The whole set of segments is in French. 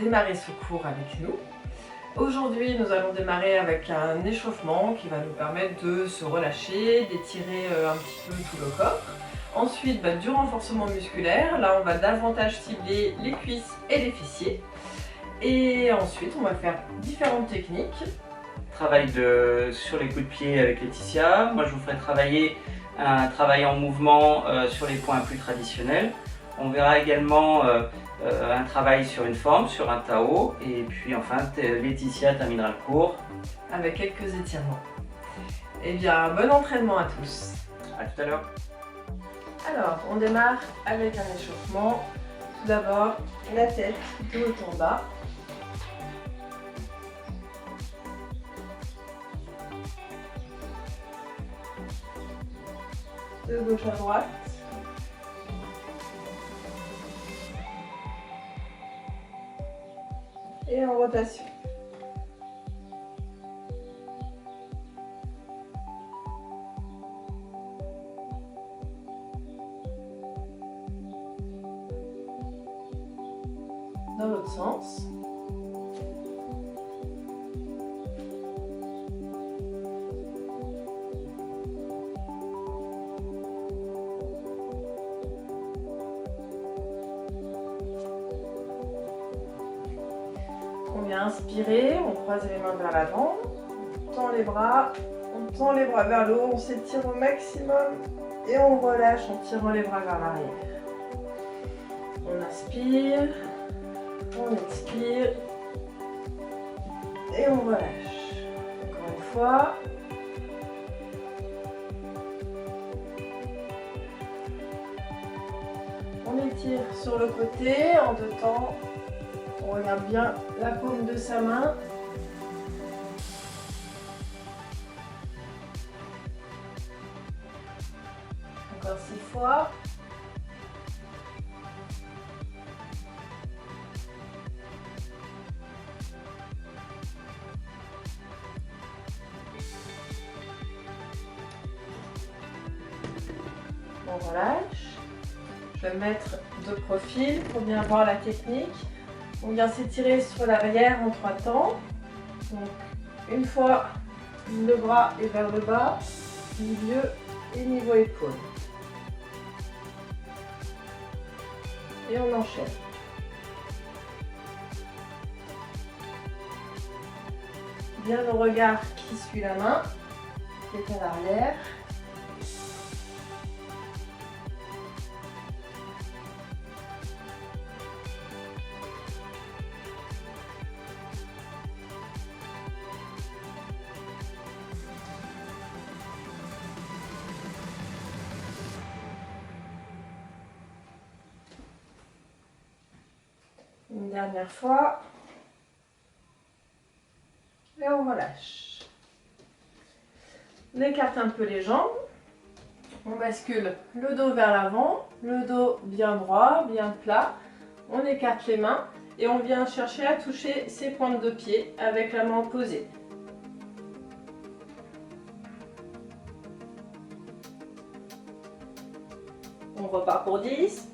démarrer ce cours avec nous. Aujourd'hui, nous allons démarrer avec un échauffement qui va nous permettre de se relâcher, d'étirer un petit peu tout le corps. Ensuite, du renforcement musculaire. Là, on va davantage cibler les cuisses et les fessiers. Et ensuite, on va faire différentes techniques. Travail sur les coups de pied avec Laetitia. Moi, je vous ferai travailler un travail en mouvement sur les points plus traditionnels. On verra également un travail sur une forme, sur un Tao. Et puis enfin, Laetitia terminera le cours. Avec quelques étirements. Eh bien, bon entraînement à tous. À tout à l'heure. Alors, on démarre avec un échauffement. Tout d'abord, la tête de haut en bas. De gauche à droite. Et en rotation. Dans l'autre sens. On vient inspirer, on croise les mains vers l'avant, on tend les bras vers le haut, on s'étire au maximum et on relâche en tirant les bras vers l'arrière. On inspire, on expire et on relâche. Encore une fois. On étire sur le côté en deux temps. On regarde bien la paume de sa main. Encore 6 fois. On relâche. Je vais me mettre de profil pour bien voir la technique. On vient s'étirer sur l'arrière en 3 temps. Donc, une fois, le bras est vers le bas, milieu et niveau épaule. Et on enchaîne. Bien le regard qui suit la main, qui est à l'arrière. Une dernière fois. Et on relâche. On écarte un peu les jambes. On bascule le dos vers l'avant, le dos bien droit, bien plat. On écarte les mains et on vient chercher à toucher ses pointes de pied avec la main opposée. On repart pour 10.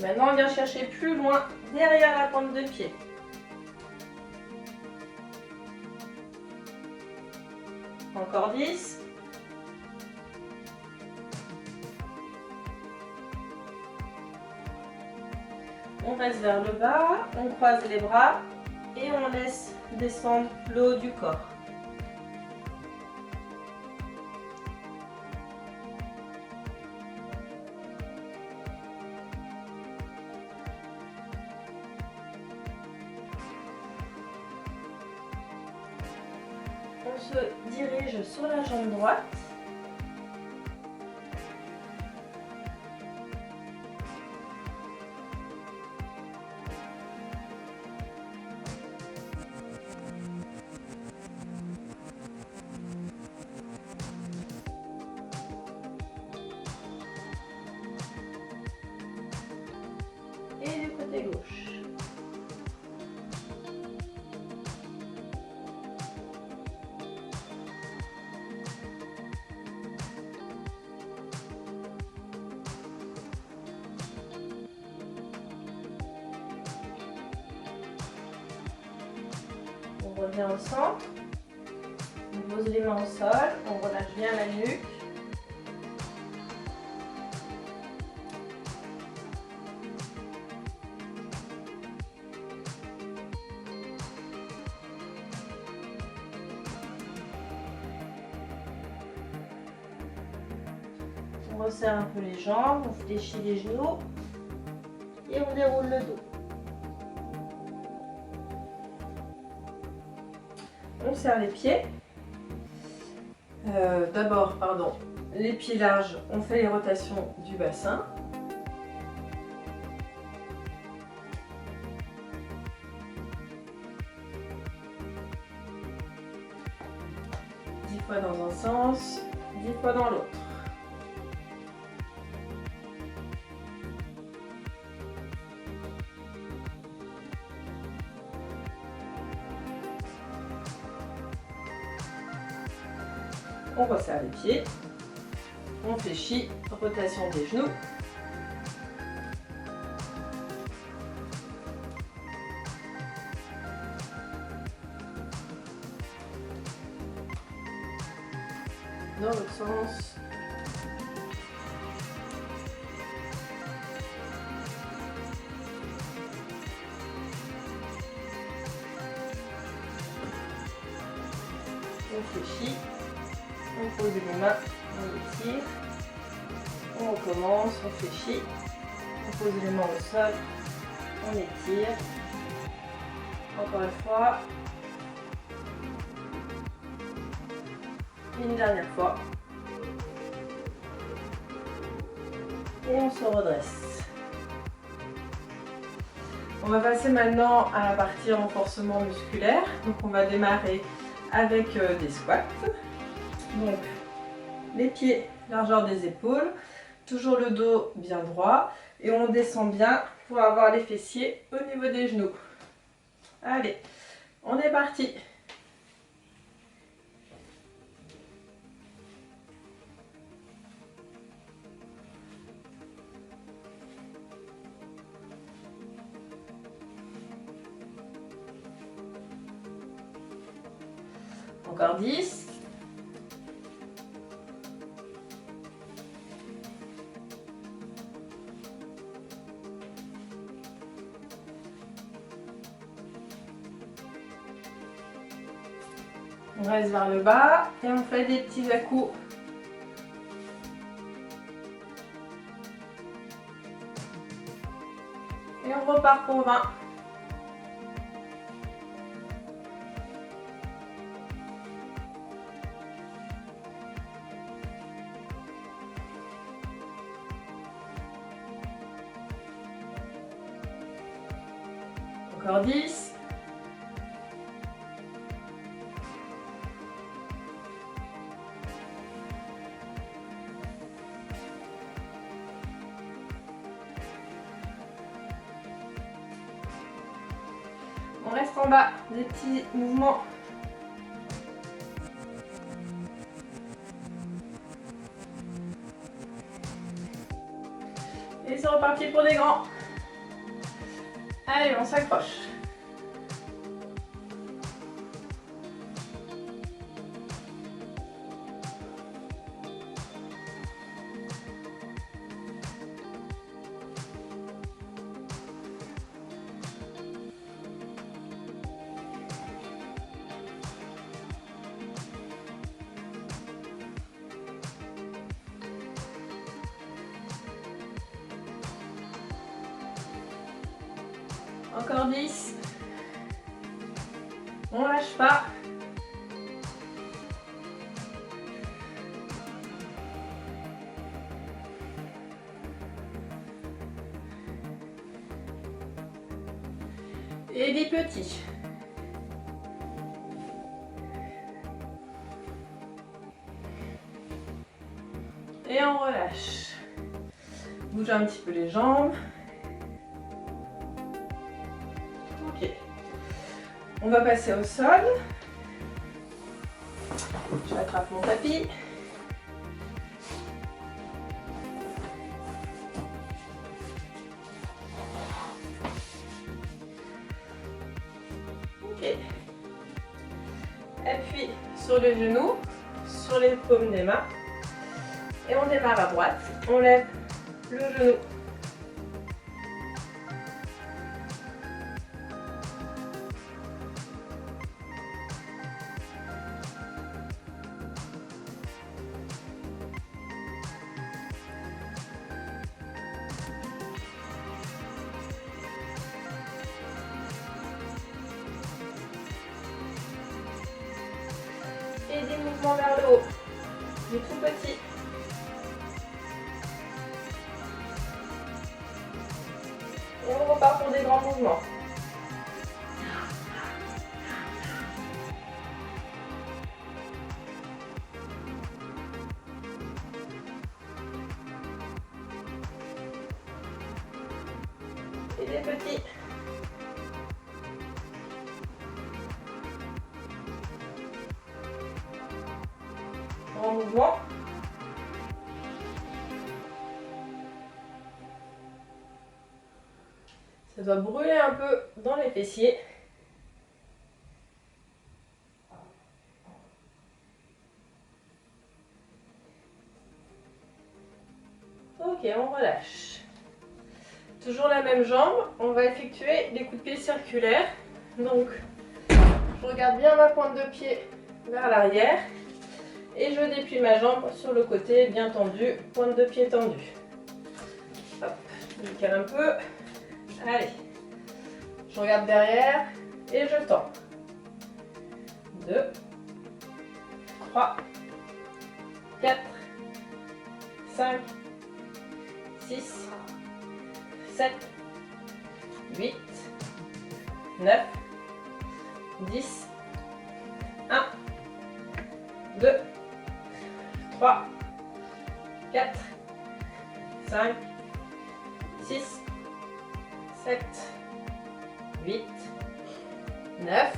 Maintenant, on vient chercher plus loin derrière la pointe de pied. Encore 10. On reste vers le bas, on croise les bras et on laisse descendre le haut du corps. On se dirige sur la jambe droite. Et du côté gauche. On revient au centre. On pose les mains au sol. On relâche bien la nuque. On resserre un peu les jambes, on fléchit les genoux et on déroule le dos. On serre les pieds. D'abord, les pieds larges, on fait les rotations du bassin. Dix fois dans un sens, 10 fois dans l'autre. On resserre les pieds, on fléchit, rotation des genoux. Dans l'autre sens. On fléchit. On pose les mains, on étire, on recommence, on fléchit, on pose les mains au sol, on étire, encore une fois, une dernière fois, et on se redresse. On va passer maintenant à la partie renforcement musculaire, donc on va démarrer avec des squats. Donc, les pieds, largeur des épaules, toujours le dos bien droit et on descend bien pour avoir les fessiers au niveau des genoux. Allez, on est parti. Encore 10. On reste vers le bas et on fait des petits à-coups. Et on repart pour 20. Encore 10. On reste en bas, des petits mouvements. Et c'est reparti pour des grands. Allez, on s'accroche. Encore 10. On lâche pas. Et des petits. Et on relâche. Bouge un petit peu les jambes. Ok. On va passer au sol. J'attrape mon tapis. Ok. Appui sur le genou, sur les paumes des mains. Et on démarre à droite. On lève le genou. Et des mouvements vers le haut, du tout petit. Et on repart pour des grands mouvements. Et des petits. En mouvement. Ça doit brûler un peu dans les fessiers. Ok, on relâche. Toujours la même jambe, on va effectuer des coups de pied circulaires. Donc, je regarde bien ma pointe de pied vers l'arrière. Et je déplie ma jambe sur le côté, bien tendu, pointe de pied tendue. Hop, je me cale un peu. Allez, je regarde derrière et je tends. 2, 3, 4, 5, 6, 7, 8, 9, 10, 1, 2, 3, 4, 5, 6, 7, 8, 9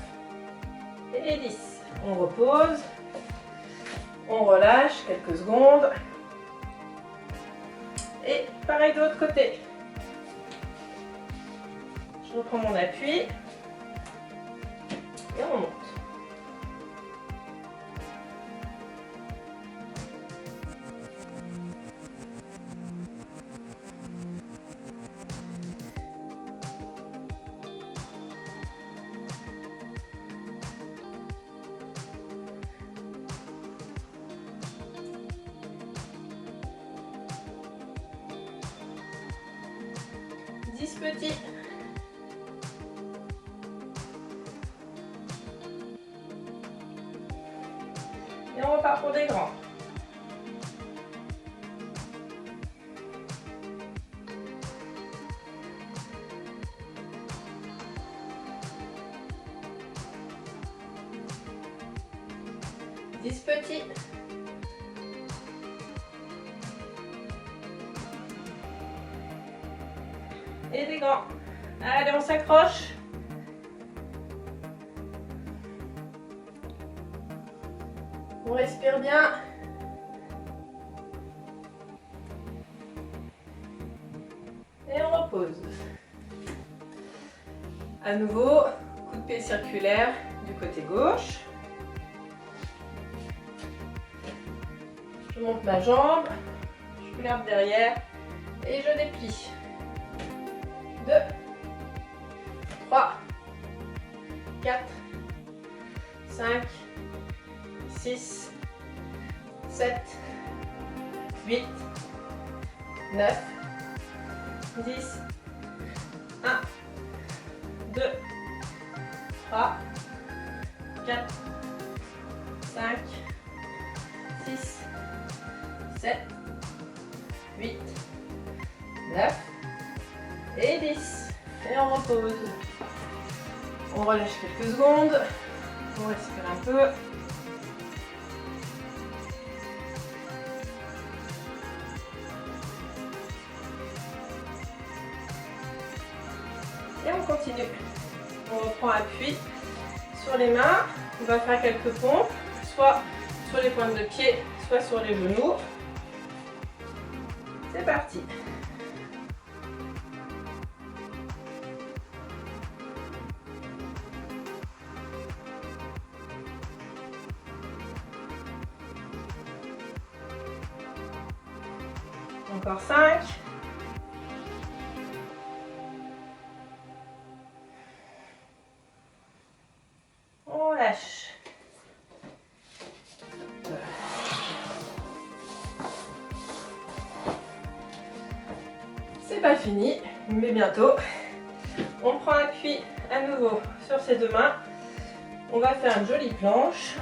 et 10. On repose, on relâche quelques secondes. Et pareil de l'autre côté. Je reprends mon appui et on monte. Petits. Et on repart pour des grands. Dix petits. Et des grands. Allez, on s'accroche. On respire bien. Et on repose. À nouveau, coup de pied circulaire du côté gauche. Je monte ma jambe, je regarde derrière et je déplie. 2, 3, 4, 5, 6, 7, 8, 9, 10, 1, 2, 3, 4, 5, 6, 7, 8, 9 et 10. Et on repose. On relâche quelques secondes. On respire un peu. Et on continue. On reprend appui sur les mains. On va faire quelques pompes, soit sur les pointes de pied, soit sur les genoux. C'est parti. Encore 5. On lâche. C'est pas fini, mais bientôt. On prend appui à nouveau sur ses deux mains. On va faire une jolie planche.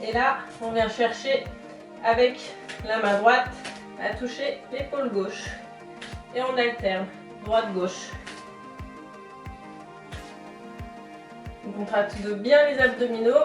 Et là, on vient chercher avec la main droite à toucher l'épaule gauche. Et on alterne, droite-gauche. On contracte bien les abdominaux.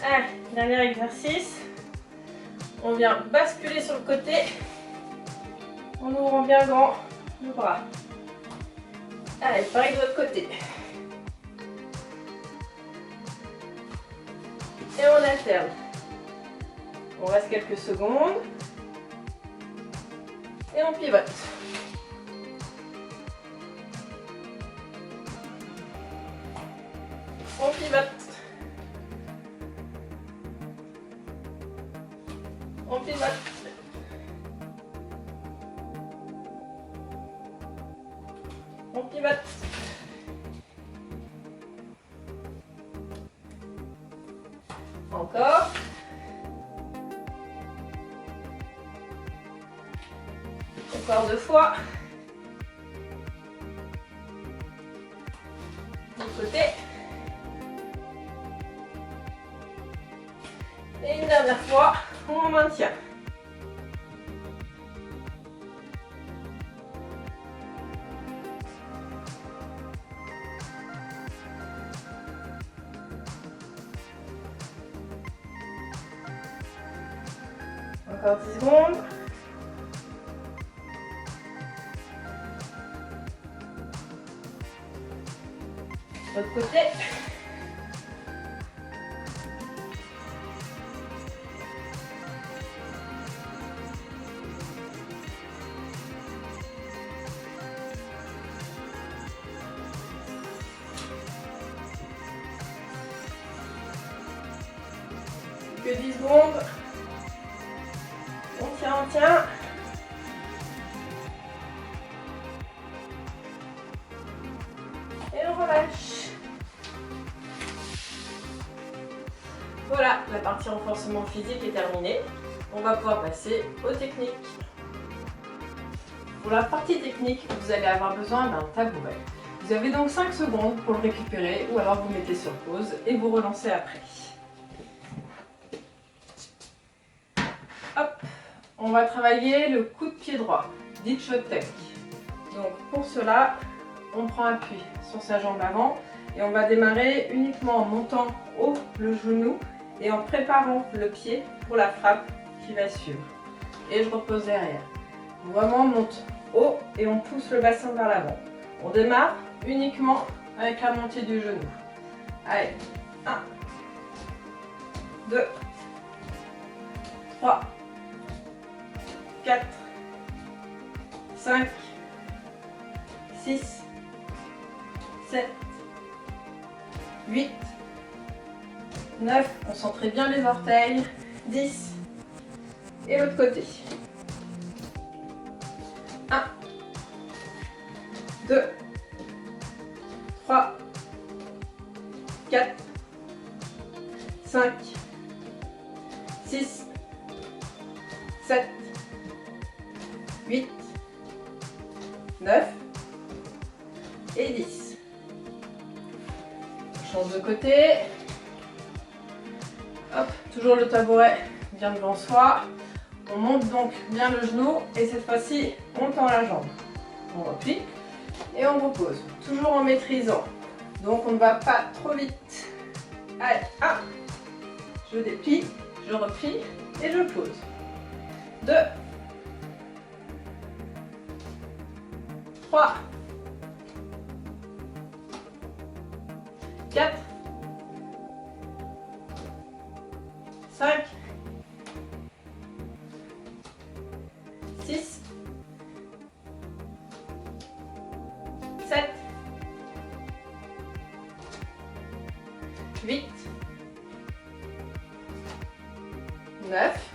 Allez, dernier exercice. On vient basculer sur le côté en ouvrant bien grand le bras. Allez, pareil de l'autre côté. Et on alterne. On reste quelques secondes. Et on pivote. On pivote. On pivote. On pivote. Encore. Encore 2 fois. De l'autre côté. Et une dernière fois, on maintient. Encore 10 secondes. De l'autre côté. Que 10 secondes. On tient, on tient. Et on relâche. Voilà, la partie renforcement physique est terminée. On va pouvoir passer aux techniques. Pour la partie technique, vous allez avoir besoin d'un tabouret. Vous avez donc 5 secondes pour le récupérer ou alors vous mettez sur pause et vous relancez après. Hop, on va travailler le coup de pied droit, dit shot take. Donc pour cela, on prend appui sur sa jambe avant et on va démarrer uniquement en montant haut le genou et en préparant le pied pour la frappe qui va suivre. Et je repose derrière. Vraiment on monte haut et on pousse le bassin vers l'avant. On démarre uniquement avec la montée du genou. Allez, 1, 2, 3, 4, 5, 6, 7, 8, 9, on centre bien les orteils, 10, et l'autre côté. 1, 2, 3, 4, 5, 6, 7, 8, 9 et 10. On change de côté. Hop, toujours le tabouret bien devant soi. On monte donc bien le genou et cette fois-ci, on tend la jambe. On replie et on repose. Toujours en maîtrisant. Donc on ne va pas trop vite. Allez, 1, je déplie, je replie et je pose. 2, 3, 4, 5, 6, 7, 8, 9,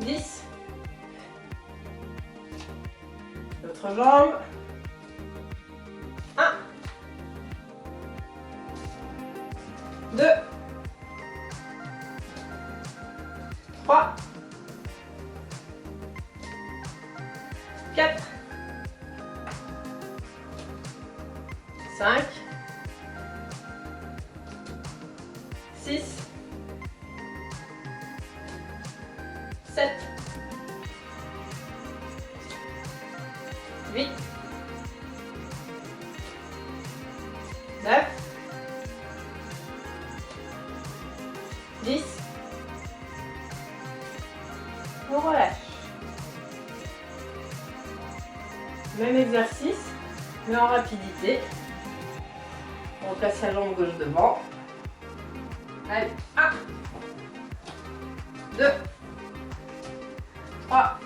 10. L'autre jambe. 1, 2, 3, 4, 5, 6, 7, 8, 9, 10. On relâche. Même exercice, mais en rapidité. On place la jambe gauche devant. Allez, 1, 2, 3,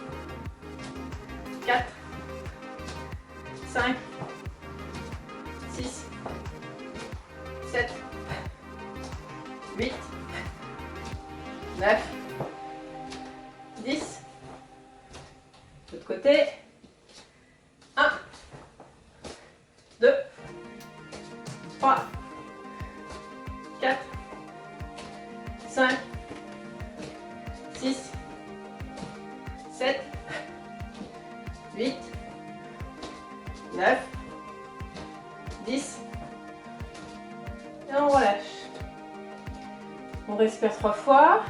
4, 5, 6, 7, 8, 9, 10. De l'autre côté. 1, 2, 3, 4, 5, 6, 7, 8, 9, 10. Et on relâche. On respire 3 fois.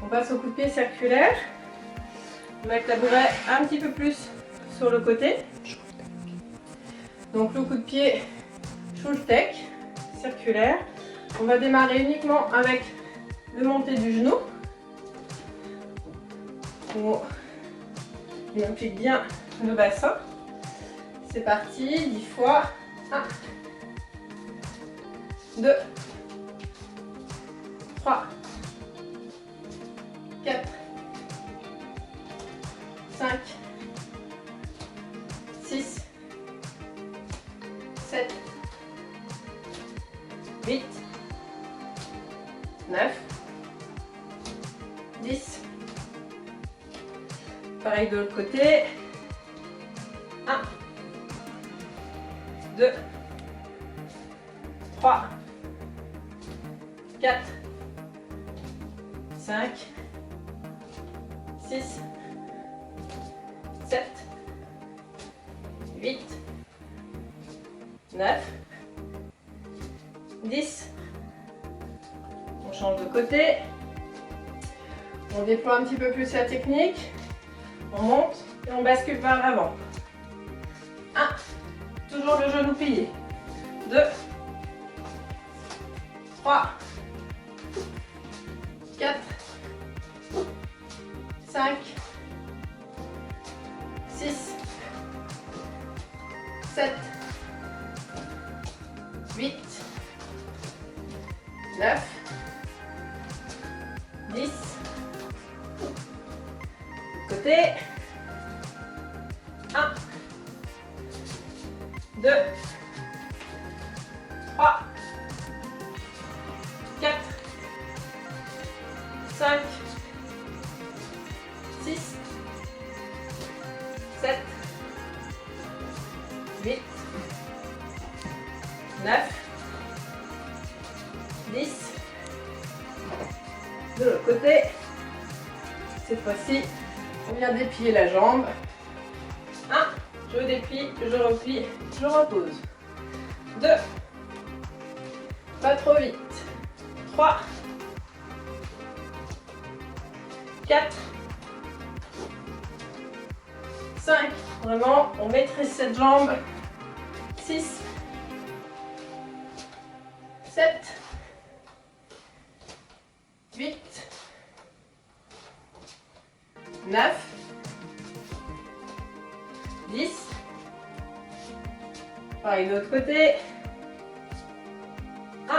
On passe au coup de pied circulaire. On va tabouret un petit peu plus sur le côté. Donc le coup de pied Schultech circulaire. On va démarrer uniquement avec le monté du genou. On implique bien le bassin. C'est parti, 10 fois. 1, 2, 3, 4, 5, 6, 7, 8, 9, 10. Pareil de l'autre côté. 1, 2, 3, 4, 5, 6, 7, 8, 9, 10. On change de côté. On déploie un petit peu plus la technique. On monte et on bascule vers l'avant. 1. Toujours le genou plié. 2. 3. 4. 5. 6. 7. 8. 9. 10. Côté. 1. 2. 3. 4. 5. 6. 7. 8. 9. 10. De l'autre côté. Cette fois-ci, on vient déplier la jambe. 1. Je déplie, je replie, je repose. 2. Pas trop vite. 3. 4. 5. Vraiment, on maîtrise cette jambe. 6. 7. 8. 9. 10. Pareil de l'autre côté. 1.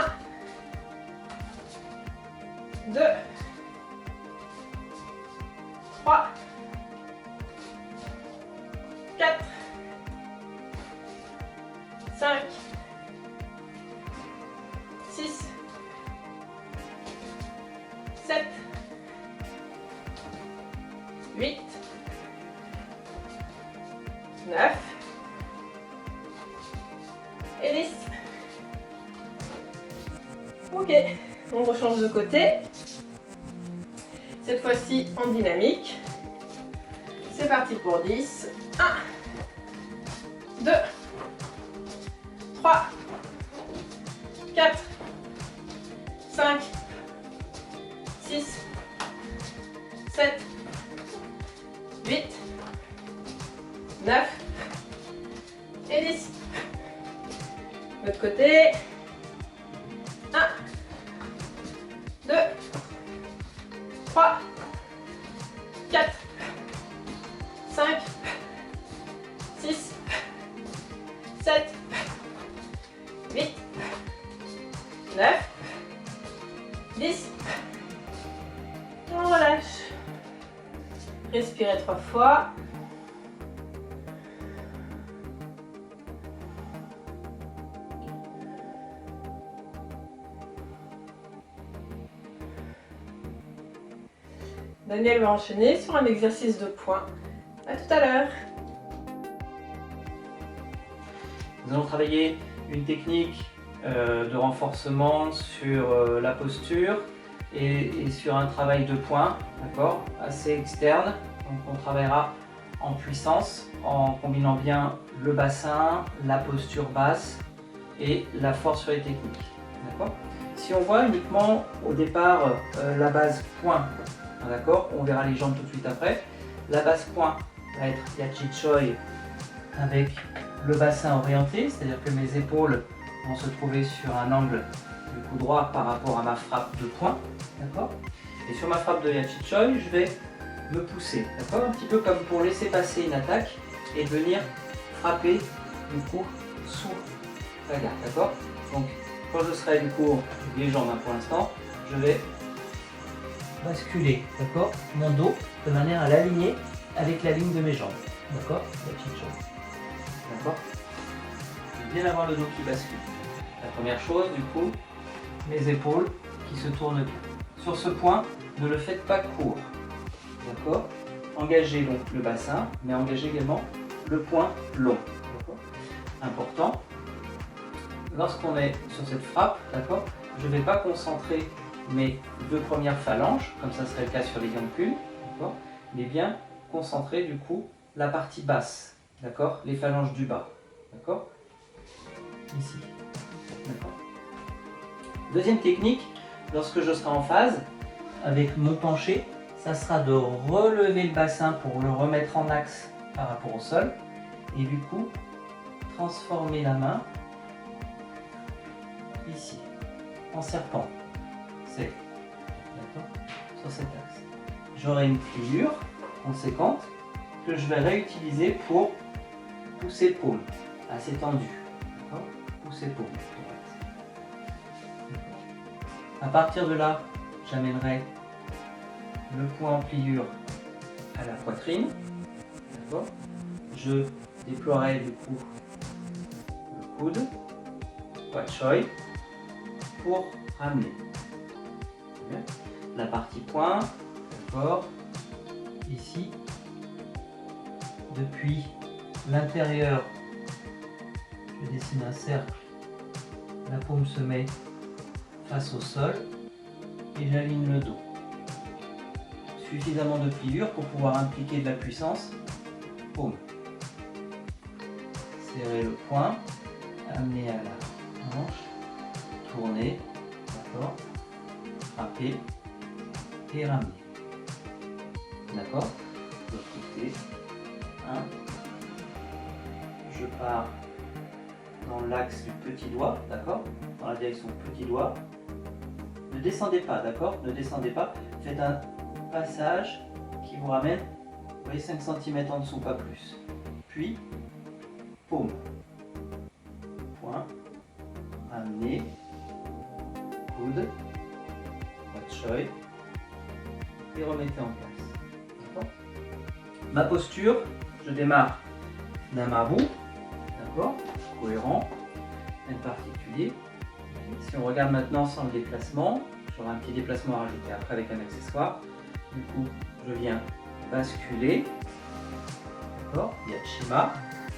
2. 3. 4. 5. 6. 7. 8. 9. Et 10. Ok, on rechange de côté. Cette fois-ci en dynamique. C'est parti pour 10. 1, 2, 3, 4, 5, 6, 7, 8, 9 et 10. De l'autre côté. 1, 2, 3, 4, 5, 6, 7, 8, 9, 10. On relâche. Respirez 3 fois. Daniel va enchaîner sur un exercice de poing. À tout à l'heure. Nous allons travailler une technique de renforcement sur la posture et sur un travail de poing, d'accord, assez externe. Donc on travaillera en puissance en combinant bien le bassin, la posture basse et la force sur les techniques. D'accord. Si on voit uniquement au départ la base point, d'accord, on verra les jambes tout de suite après. La base point va être Yachi Choi avec le bassin orienté, c'est-à-dire que mes épaules vont se trouver sur un angle du coup droit par rapport à ma frappe de poing, d'accord. Et sur ma frappe de Yachi Choi, je vais me pousser, d'accord, un petit peu comme pour laisser passer une attaque et venir frapper du coup sous la garde, d'accord. Donc quand je serai du coup les jambes pour l'instant, je vais basculer, d'accord, mon dos de manière à l'aligner avec la ligne de mes jambes, d'accord, la petite chose, d'accord. Je vais bien avoir le dos qui bascule. La première chose, du coup, mes épaules qui se tournent bien. Sur ce point, ne le faites pas court, d'accord. Engagez donc le bassin, mais engagez également le point long, d'accord. Important. Lorsqu'on est sur cette frappe, d'accord, je ne vais pas concentrer mes deux premières phalanges, comme ça serait le cas sur les Yankuns, d'accord, mais bien concentrer du coup la partie basse, d'accord, les phalanges du bas, d'accord, ici, d'accord. Deuxième technique, lorsque je serai en phase avec mon penché, ça sera de relever le bassin pour le remettre en axe par rapport au sol et du coup transformer la main ici en serpent. C'est d'accord, sur cet axe. J'aurai une pliure conséquente que je vais réutiliser pour pousser paume, assez tendu. D'accord, pousser paume. À partir de là, j'amènerai le poing en pliure à la poitrine. D'accord, je déploierai du coup le coude, Wat Choi, pour ramener. La partie poing, d'accord, ici, depuis l'intérieur, je dessine un cercle, la paume se met face au sol et j'aligne le dos. Suffisamment de pliure pour pouvoir impliquer de la puissance, paume. Serrer le poing, amener à la hanche, tourner, d'accord, frapper et ramener. D'accord. De l'autre côté, 1. Je pars dans l'axe du petit doigt, d'accord? Dans la direction du petit doigt. Ne descendez pas, d'accord? Ne descendez pas. Faites un passage qui vous ramène, vous voyez, 5 cm en dessous, pas plus. Puis, paume. Point. Ramenez. Coude. Choy. Et remettez en place. Ma posture, je démarre d'un marabou, d'accord, cohérent, bien particulier. Si on regarde maintenant sans le déplacement, j'aurai un petit déplacement à rajouter après avec un accessoire. Du coup, je viens basculer, d'accord, il y a Shima,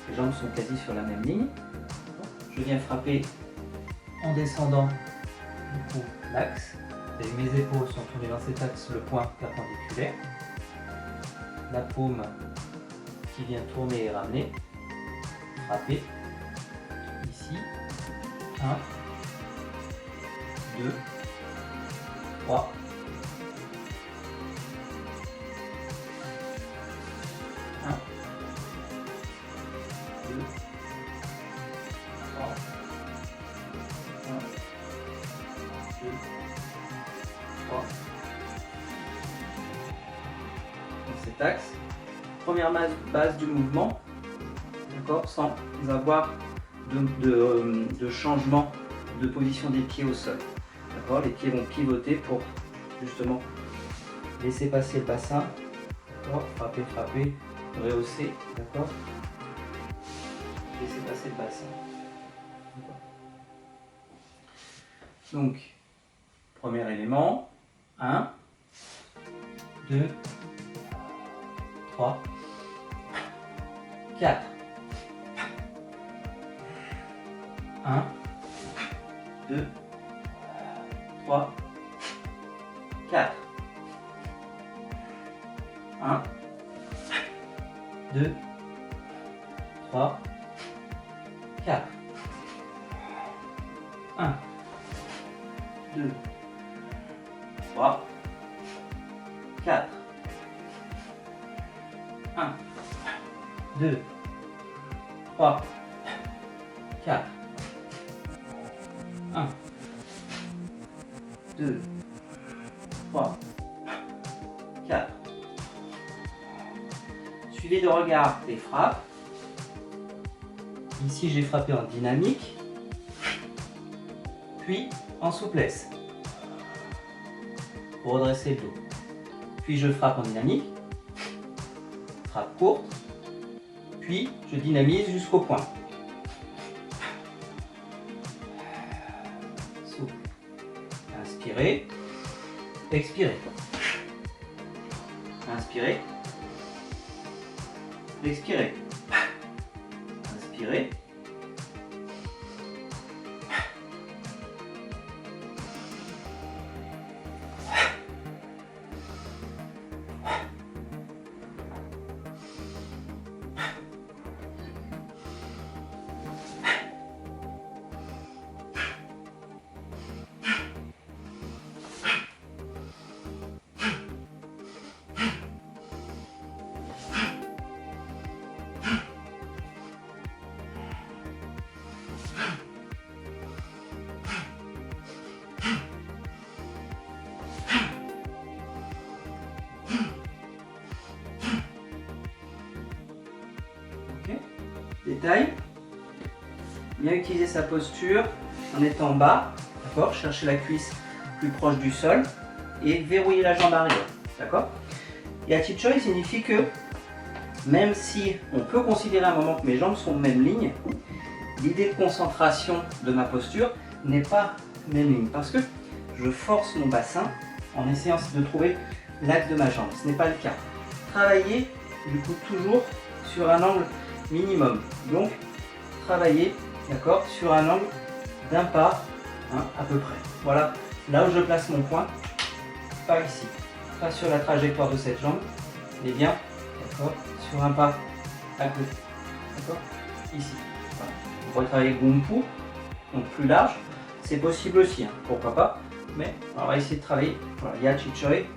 les jambes sont quasi sur la même ligne. Je viens frapper en descendant, du coup, l'axe. Et mes épaules sont tournées dans cet axe, le point perpendiculaire. La paume qui vient tourner et ramener. Frapper. Ici. 1, 2, 3. 1, 2, 3. 1, 2, 3. Dans cet axe, première base du mouvement, d'accord, sans avoir de changement de position des pieds au sol. D'accord, les pieds vont pivoter pour justement laisser passer le bassin, d'accord, frapper, frapper, rehausser, d'accord, laisser passer le bassin. Donc, premier élément, 1, 2, 3, 4. 1, 2, 3, 4. 1, 2, 3, 4. 1, 2, 3, 4. 1, 2, 3, 4. 1, 2, 3, 4. Suivez de regard les frappes. Ici, j'ai frappé en dynamique, puis en souplesse, pour redresser le dos. Puis je frappe en dynamique, frappe courte, puis je dynamise jusqu'au point. Souple. Inspirez, expirez. Inspirez, expirez. Inspirez. Détail, bien utiliser sa posture en étant bas, d'accord, chercher la cuisse plus proche du sol et verrouiller la jambe arrière, d'accord. Yachi Choi signifie que même si on peut considérer un moment que mes jambes sont de même ligne, l'idée de concentration de ma posture n'est pas même ligne parce que je force mon bassin en essayant de trouver l'axe de ma jambe. Ce n'est pas le cas. Travaillez du coup toujours sur un angle minimum. Donc, travailler, d'accord, sur un angle d'un pas, à peu près. Voilà, là où je place mon point, pas ici, pas sur la trajectoire de cette jambe, mais bien, d'accord, sur un pas à côté, d'accord, ici. Voilà. On pourrait travailler Gumpu, donc plus large, c'est possible aussi, pourquoi pas, mais on va essayer de travailler, voilà, Yachi Choi,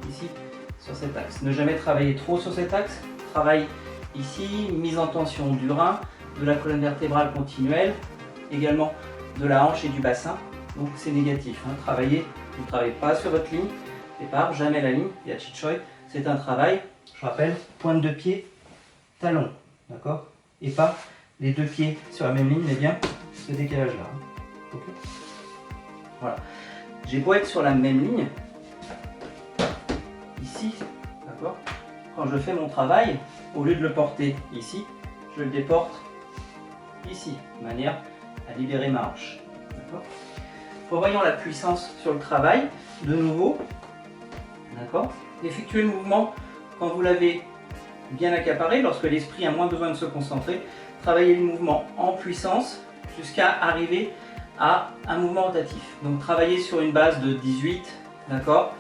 ici, sur cet axe. Ne jamais travailler trop sur cet axe, travaille ici, mise en tension du rein, de la colonne vertébrale continuelle, également de la hanche et du bassin. Donc c'est négatif. Travaillez, vous ne travaillez pas sur votre ligne départ, jamais la ligne, il y a Chichoy. C'est un travail, je rappelle, pointe de pied, talon, d'accord? Et pas les deux pieds sur la même ligne, mais bien ce décalage-là. Okay, voilà. J'ai beau être sur la même ligne, ici, d'accord? Quand je fais mon travail, au lieu de le porter ici, je le déporte ici, de manière à libérer ma hanche. Revoyons la puissance sur le travail, de nouveau, d'accord? Effectuez le mouvement quand vous l'avez bien accaparé, lorsque l'esprit a moins besoin de se concentrer. Travaillez le mouvement en puissance jusqu'à arriver à un mouvement rotatif. Donc travaillez sur une base de 18, d'accord?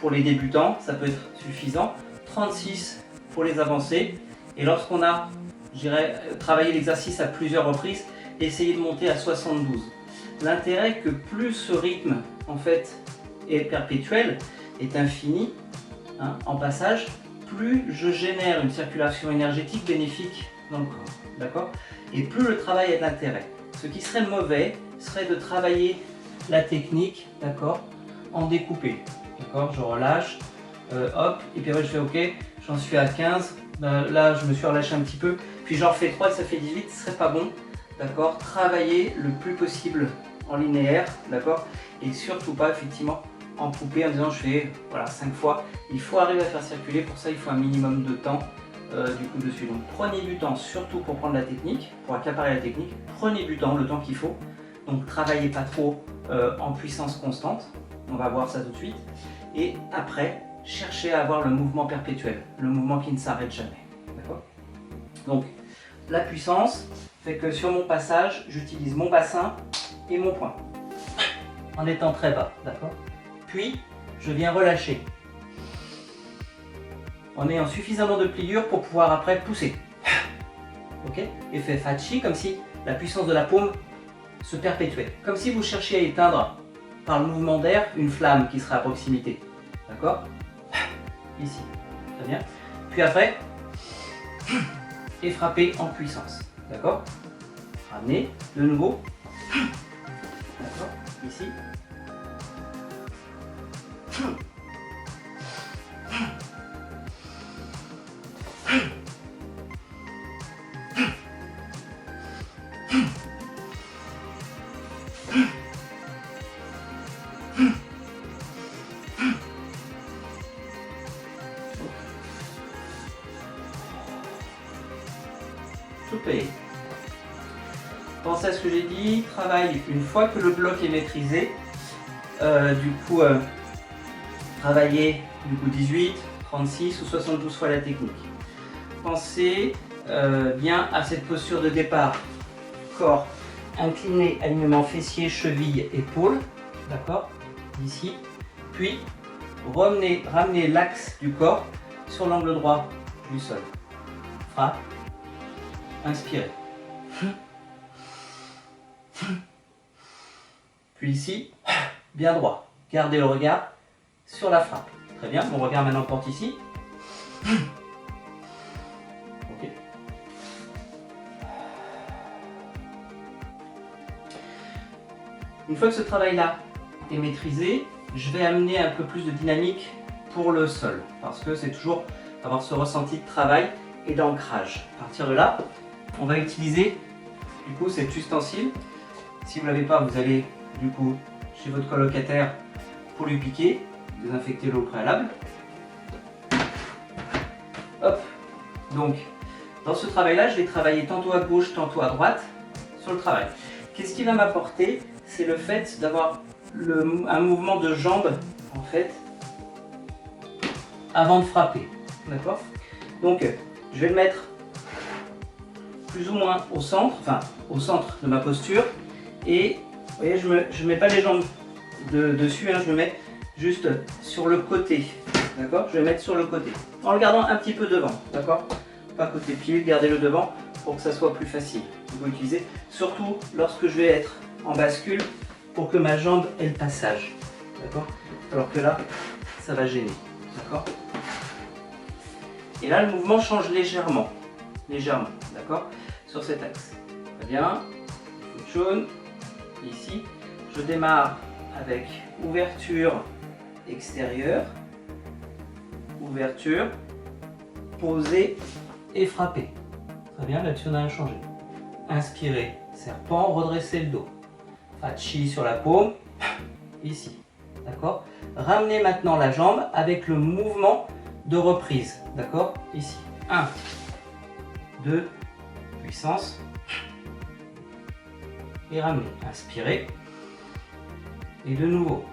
Pour les débutants, ça peut être suffisant. 36 pour les avancés. Et lorsqu'on a, je dirais, travaillé l'exercice à plusieurs reprises, essayez de monter à 72. L'intérêt que plus ce rythme en fait est perpétuel, est infini, en passage, plus je génère une circulation énergétique bénéfique dans le corps, d'accord? Et plus le travail a de l'intérêt. Ce qui serait mauvais serait de travailler la technique, d'accord, en découpé, d'accord? Je relâche, hop, et puis après je fais ok, j'en suis à 15, là je me suis relâché un petit peu, puis j'en refais 3 et ça fait 18, ce serait pas bon, d'accord? Travailler le plus possible en linéaire, d'accord? Et surtout pas effectivement en coupé en disant je fais voilà 5 fois. Il faut arriver à faire circuler, pour ça il faut un minimum de temps du coup dessus. Donc prenez du temps surtout pour prendre la technique, pour accaparer la technique, prenez du temps, le temps qu'il faut. Donc travaillez pas trop en puissance constante, on va voir ça tout de suite. Et après, cherchez à avoir le mouvement perpétuel, le mouvement qui ne s'arrête jamais. D'accord? Donc la puissance fait que sur mon passage, j'utilise mon bassin et mon poing en étant très bas, d'accord? Puis je viens relâcher en ayant suffisamment de pliure pour pouvoir après pousser. Ok? Effet Facci, comme si la puissance de la paume se perpétuait, comme si vous cherchiez à éteindre par le mouvement d'air une flamme qui serait à proximité, d'accord? Ici, très bien. Puis après, et frapper en puissance, d'accord? Ramenez de nouveau, d'accord? Ici. Tout payé. Pensez à ce que j'ai dit, travail une fois que le bloc est maîtrisé, travaillez du coup 18, 36 ou 72 fois la technique. Pensez bien à cette posture de départ, corps incliné, alignement fessier, cheville, épaule, d'accord, ici, puis ramenez l'axe du corps sur l'angle droit du sol. Frappe, inspirez. Puis ici, bien droit. Gardez le regard sur la frappe. Très bien, mon regard maintenant porte ici. Ok. Une fois que ce travail-là est maîtrisé, je vais amener un peu plus de dynamique pour le sol. Parce que c'est toujours avoir ce ressenti de travail et d'ancrage. À partir de là, on va utiliser du coup cet ustensile. Si vous ne l'avez pas, vous allez du coup chez votre colocataire pour lui piquer, désinfectez-le au préalable. Hop. Donc dans ce travail-là, je vais travailler tantôt à gauche, tantôt à droite sur le travail. Qu'est-ce qui va m'apporter? C'est le fait d'avoir un mouvement de jambe en fait avant de frapper. D'accord? Donc je vais le mettre plus ou moins au centre de ma posture. Et vous voyez, je ne mets pas les jambes dessus, je me mets juste sur le côté. D'accord? Je vais mettre sur le côté. En le gardant un petit peu devant. D'accord? Pas côté pied, gardez le devant pour que ça soit plus facile. Vous pouvez utiliser, surtout lorsque je vais être en bascule, pour que ma jambe ait le passage. D'accord? Alors que là, ça va gêner. D'accord? Et là, le mouvement change légèrement. légèrement, d'accord, sur cet axe. Très bien, foot jaune, ici. Je démarre avec ouverture extérieure, ouverture, poser et frapper. Très bien, là-dessus on n'a rien changé. Inspirez, serpent, redressez le dos. Fachi sur la paume, ici. D'accord? Ramenez maintenant la jambe avec le mouvement de reprise. D'accord? Ici. 1, 2, puissance. Et ramenez. Inspirez. Et de nouveau.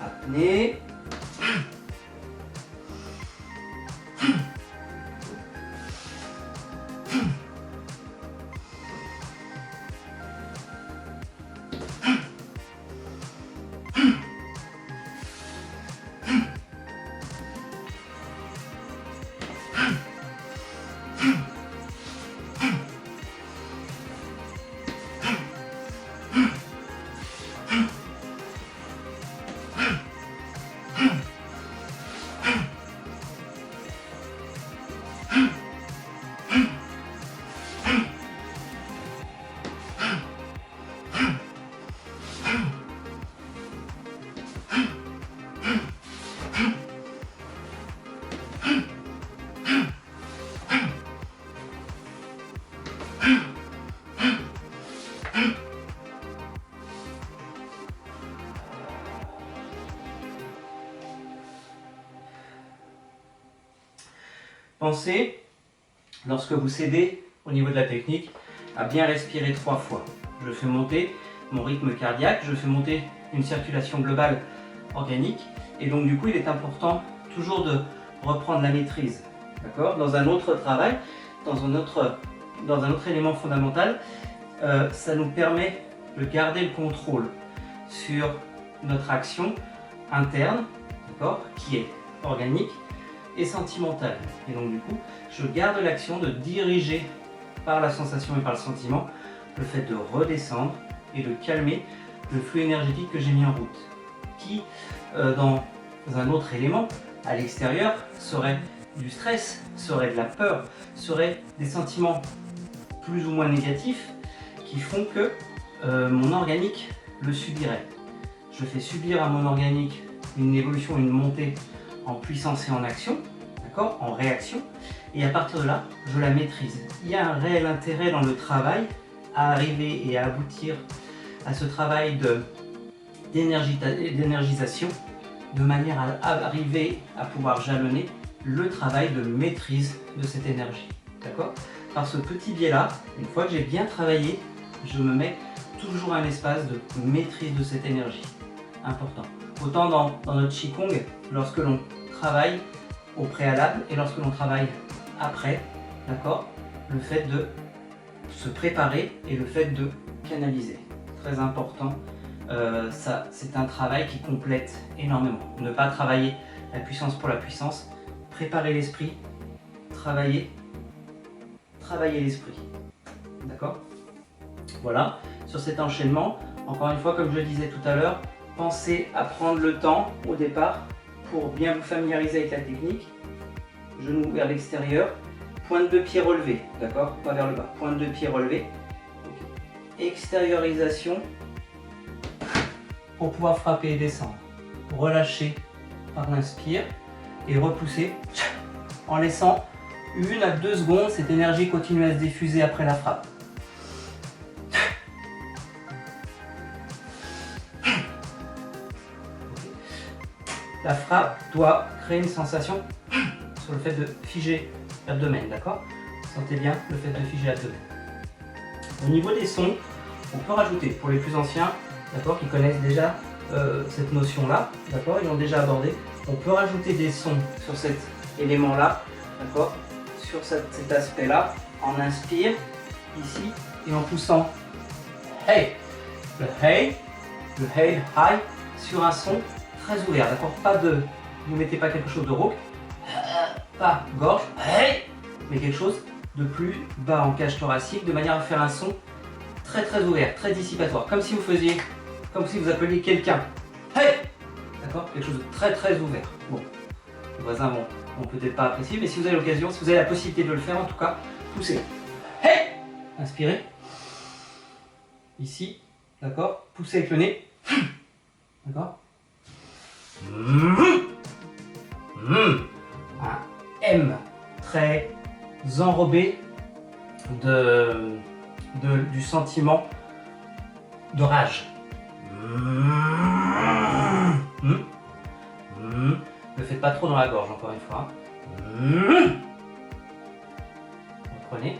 Apnée. Pensez, lorsque vous cédez au niveau de la technique, à bien respirer 3 fois. Je fais monter mon rythme cardiaque, je fais monter une circulation globale organique et donc du coup il est important toujours de reprendre la maîtrise. D'accord ? Dans un autre travail, dans un autre élément fondamental, ça nous permet de garder le contrôle sur notre action interne, d'accord, qui est organique et sentimentale. Et donc du coup, je garde l'action de diriger par la sensation et par le sentiment le fait de redescendre et de calmer le flux énergétique que j'ai mis en route, qui dans un autre élément à l'extérieur serait du stress, serait de la peur, serait des sentiments plus ou moins négatifs qui font que mon organique le subirait. Je fais subir à mon organique une évolution, une montée en puissance et en action, d'accord, en réaction, et à partir de là, je la maîtrise. Il y a un réel intérêt dans le travail à arriver et à aboutir à ce travail d'énergisation, de manière à arriver à pouvoir jalonner le travail de maîtrise de cette énergie, d'accord. Par ce petit biais-là, une fois que j'ai bien travaillé, je me mets toujours un espace de maîtrise de cette énergie. Important. Autant dans notre Qigong, lorsque l'on travaille au préalable et lorsque l'on travaille après, d'accord, le fait de se préparer et le fait de canaliser. Très important, ça c'est un travail qui complète énormément. Ne pas travailler la puissance pour la puissance, préparer l'esprit, travailler l'esprit. D'accord ? Voilà, sur cet enchaînement, encore une fois, comme je le disais tout à l'heure, pensez à prendre le temps au départ pour bien vous familiariser avec la technique. Genou vers l'extérieur, pointe de pied relevée, d'accord ? Pas vers le bas, pointe de pied relevée. Okay. Extériorisation pour pouvoir frapper et descendre. Relâchez par l'inspire et repoussez en laissant 1 à 2 secondes, cette énergie continue à se diffuser après la frappe. La frappe doit créer une sensation sur le fait de figer l'abdomen, d'accord ? Sentez bien le fait de figer l'abdomen. Au niveau des sons, on peut rajouter, pour les plus anciens, d'accord, qui connaissent déjà cette notion-là, d'accord, ils l'ont déjà abordé, on peut rajouter des sons sur cet élément-là, d'accord, sur cet aspect-là, en inspire, ici, et en poussant hey, le hey, high, sur un son très ouvert, d'accord, pas de, vous mettez pas quelque chose de rauque, pas gorge, hey, mais quelque chose de plus bas en cage thoracique, de manière à faire un son très ouvert, très dissipatoire, comme si vous appeliez quelqu'un. Hey! D'accord? Quelque chose de très ouvert. Bon, les voisins vont peut-être pas apprécier, mais si vous avez l'occasion, si vous avez la possibilité de le faire, en tout cas, poussez. Hey! Inspirez. Ici, d'accord? Poussez avec le nez. D'accord? Un M très enrobé du sentiment de rage. Ne le faites pas trop dans la gorge, encore une fois. Reprenez.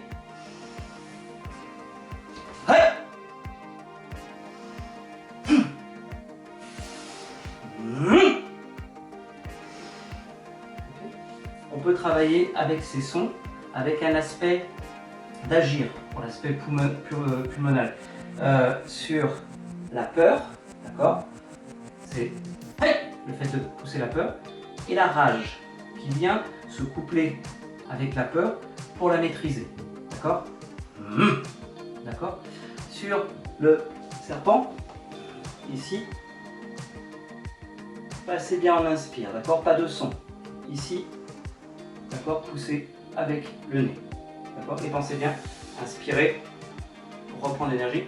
On peut travailler avec ces sons, avec un aspect d'agir, pour l'aspect pulmonal, sur la peur, d'accord? C'est le fait de pousser la peur, et la rage, qui vient se coupler avec la peur pour la maîtriser, d'accord? D'accord? Sur le serpent, ici, passez bien en inspire, d'accord? Pas de son. Ici, d'accord? Poussez avec le nez, d'accord? Et pensez bien, inspirez pour reprendre l'énergie.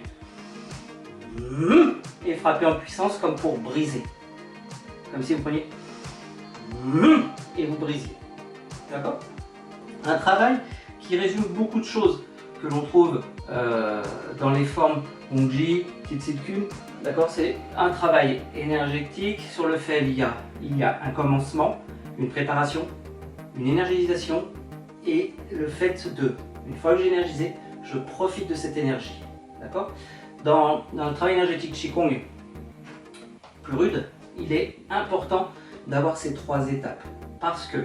Et frappez en puissance comme pour briser. Comme si vous preniez et vous brisiez. D'accord? Un travail qui résume beaucoup de choses que l'on trouve dans les formes Hongji, Titsitkum. D'accord? C'est un travail énergétique sur lequel il y a un commencement, une préparation, une énergisation et le fait de, une fois que j'ai énergisé, je profite de cette énergie. D'accord? Dans le travail énergétique Qigong plus rude, il est important d'avoir ces 3 étapes parce que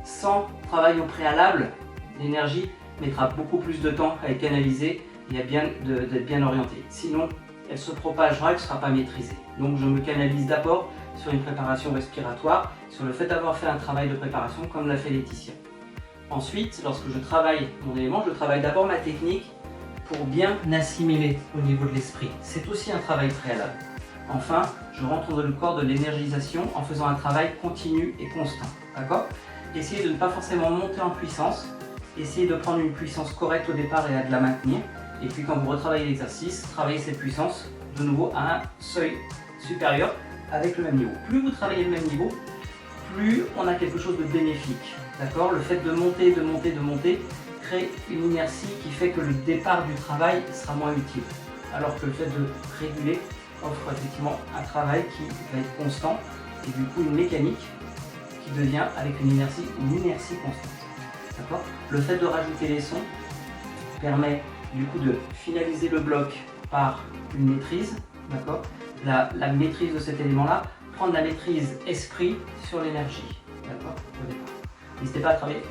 sans travail au préalable, l'énergie mettra beaucoup plus de temps à être canalisée et d'être bien orientée. Sinon, elle se propagera, elle ne sera pas maîtrisée. Donc je me canalise d'abord sur une préparation respiratoire, sur le fait d'avoir fait un travail de préparation comme l'a fait Laetitia. Ensuite, lorsque je travaille mon élément, je travaille d'abord ma technique pour bien assimiler au niveau de l'esprit. C'est aussi un travail préalable. Enfin, je rentre dans le corps de l'énergisation en faisant un travail continu et constant. D'accord? Essayez de ne pas forcément monter en puissance, essayez de prendre une puissance correcte au départ et de la maintenir. Et puis quand vous retravaillez l'exercice, travaillez cette puissance de nouveau à un seuil supérieur avec le même niveau. Plus vous travaillez le même niveau, plus on a quelque chose de bénéfique. D'accord? Le fait de monter, crée une inertie qui fait que le départ du travail sera moins utile. Alors que le fait de réguler offre effectivement un travail qui va être constant et du coup une mécanique qui devient avec une inertie constante. D'accord? Le fait de rajouter les sons permet du coup de finaliser le bloc par une maîtrise. D'accord? La maîtrise de cet élément-là, prendre la maîtrise esprit sur l'énergie. D'accord? Au départ. N'hésitez pas à travailler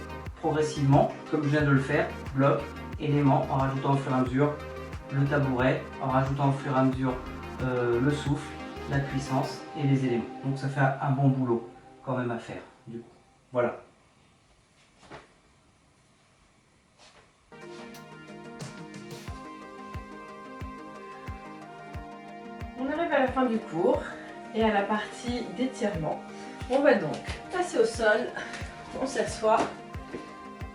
progressivement, comme je viens de le faire, bloc, élément, en rajoutant au fur et à mesure le tabouret, en rajoutant au fur et à mesure le souffle, la puissance et les éléments. Donc ça fait un bon boulot quand même à faire. Du coup. Voilà. On arrive à la fin du cours et à la partie d'étirement. On va donc passer au sol, on s'assoit,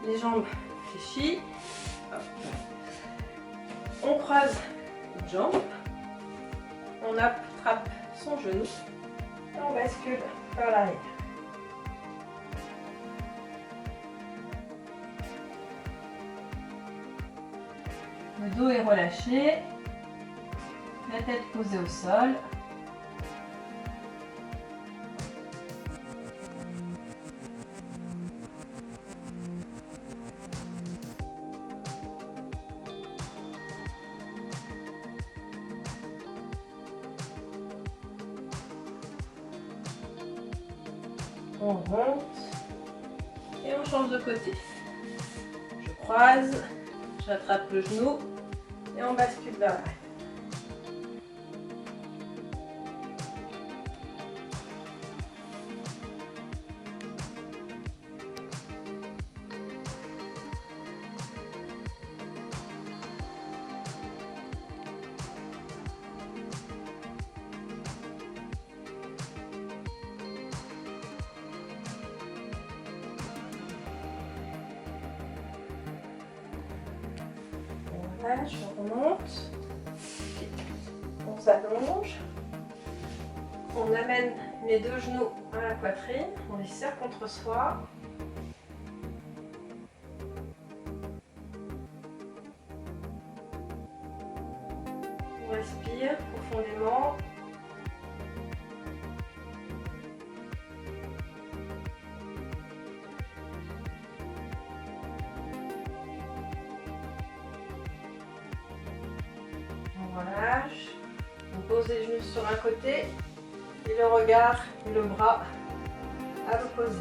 les jambes fléchies, hop. On croise une jambe, on attrape son genou et on bascule vers l'arrière. Le dos est relâché, la tête posée au sol. On remonte et on change de côté. Je croise, j'attrape le genou et on bascule vers l'arrière. Voilà, je remonte. On s'allonge. On amène mes deux genoux à la poitrine. On les serre contre soi. On respire profondément. On relâche. On pose les genoux sur un côté et le regard et le bras à l'opposé.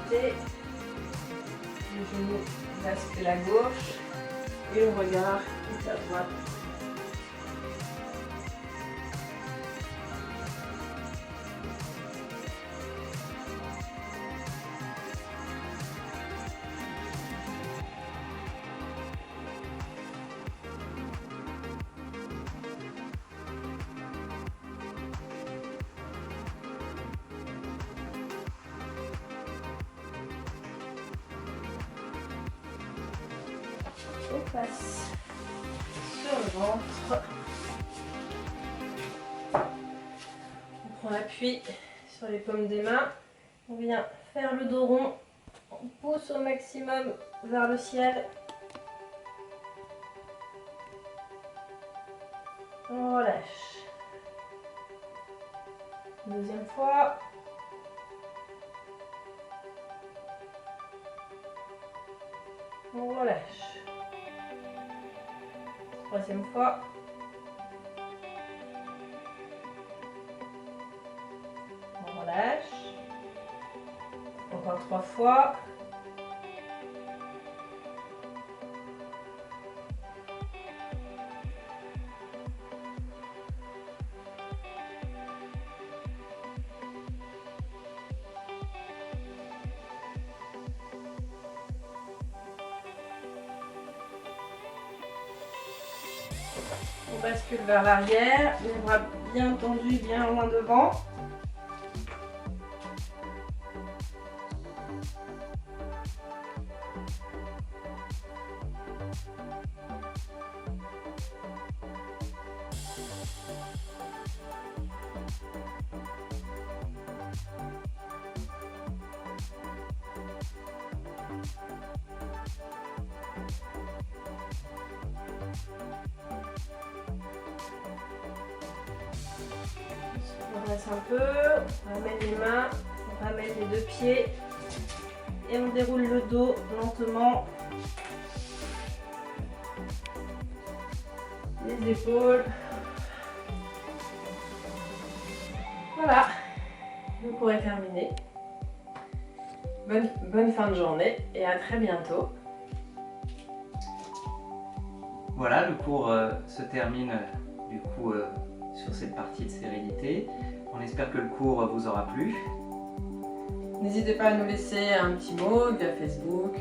Côté, le genou bascule à gauche et le regard est à droite. On passe sur le ventre. On prend appui sur les paumes des mains. On vient faire le dos rond. On pousse au maximum vers le ciel. On relâche. Deuxième fois. On relâche. Troisième fois. On relâche. Encore 3 fois. On bascule vers l'arrière, les bras bien tendus, bien loin devant. On redresse un peu, on ramène les mains, on ramène les deux pieds et on déroule le dos lentement. Les épaules. Voilà, vous pourrez terminer. Bonne fin de journée et à très bientôt. Voilà, le cours se termine du coup sur cette partie de sérénité. On espère que le cours vous aura plu. N'hésitez pas à nous laisser un petit mot via Facebook,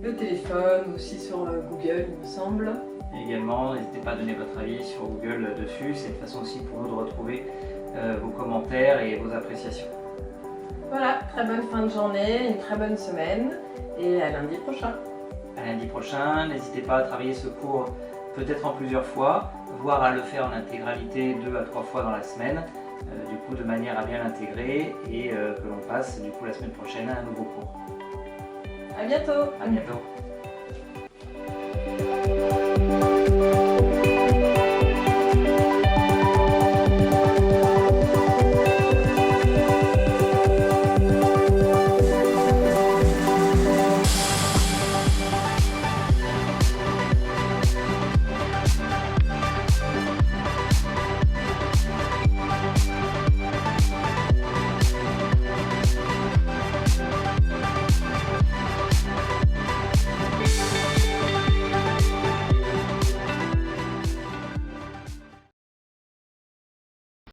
le téléphone, aussi sur Google il me semble. Et également, n'hésitez pas à donner votre avis sur Google dessus. C'est une façon aussi pour nous de retrouver vos commentaires et vos appréciations. Voilà, très bonne fin de journée, une très bonne semaine et à lundi prochain. À lundi prochain, n'hésitez pas à travailler ce cours peut-être en plusieurs fois, voire à le faire en intégralité 2 à 3 fois dans la semaine, du coup de manière à bien l'intégrer et que l'on passe du coup la semaine prochaine à un nouveau cours. À bientôt. À bientôt.